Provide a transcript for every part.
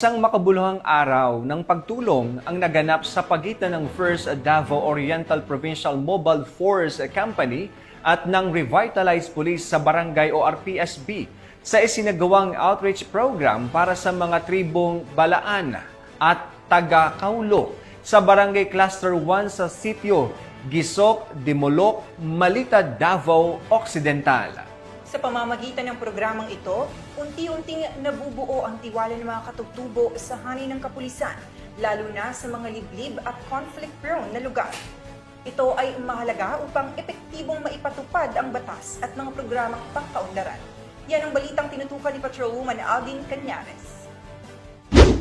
Isang makabuluhang araw ng pagtulong ang naganap sa pagitan ng First Davao Oriental Provincial Mobile Force Company at ng Revitalized Police sa Barangay o RPSB sa isinagawang outreach program para sa mga tribong Balaan at Taga-Kaulo sa Barangay Cluster 1 sa sitio Gisok, Dimolok, Malita, Davao Occidental. Sa pamamagitan ng programang ito, unti-unting nabubuo ang tiwala ng mga katutubo sa hanay ng kapulisan, lalo na sa mga liblib at conflict-prone na lugar. Ito ay mahalaga upang epektibong maipatupad ang batas at mga programang pangkaunlaran. Yan ang balitang tinutukan ni Patrolwoman Aldin Cañares.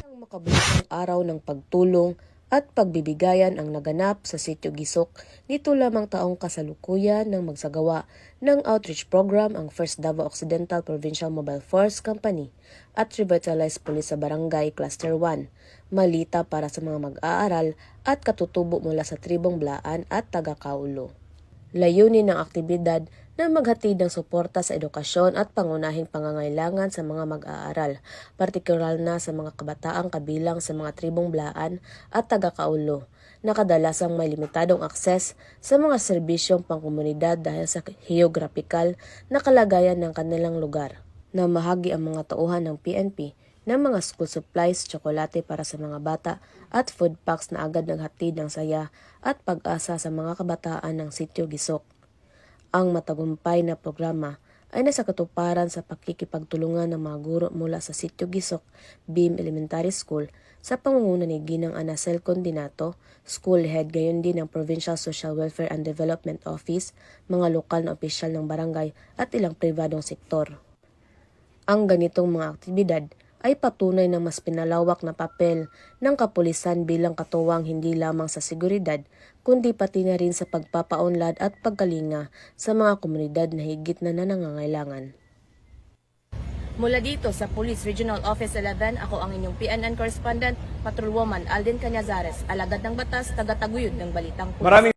Ang makabuluhang araw ng pagtulong at pagbibigayan ang naganap sa sitio Gisok nito lamang taong kasalukuyan ng magsagawa ng outreach program ang First Davao Occidental Provincial Mobile Force Company at Revitalized Police sa Barangay Cluster 1, Malita para sa mga mag-aaral at katutubo mula sa tribong Balaan at Taga-Kaulo. Layunin ng aktibidad na maghatid ng suporta sa edukasyon at pangunahing pangangailangan sa mga mag-aaral, partikular na sa mga kabataang kabilang sa mga tribong Balaan at Taga-Kaulo, na kadalasang may limitadong akses sa mga serbisyong pangkomunidad dahil sa geographical na kalagayan ng kanilang lugar. Namahagi ang mga tauhan ng PNP ng mga school supplies, tsokolate para sa mga bata at food packs na agad naghatid ng saya at pag-asa sa mga kabataan ng sitio Gisok. Ang matagumpay na programa ay nasa katuparan sa pakikipagtulungan ng mga guro mula sa sitio Gisok Beam Elementary School sa pangunguna ni Ginang Anacel Condinato, school head gayon din ng Provincial Social Welfare and Development Office, mga lokal na opisyal ng barangay at ilang pribadong sektor. Ang ganitong mga aktibidad ay patunay na mas pinalawak na papel ng kapulisan bilang katuwang hindi lamang sa seguridad, kundi pati na rin sa pagpapaunlad at pagkalinga sa mga komunidad na higit na nangangailangan. Mula dito sa Police Regional Office 11, ako ang inyong PNN correspondent, Patrolwoman Aldin Cañares, alagad ng batas, taga-taguyod ng Balitang Pulis.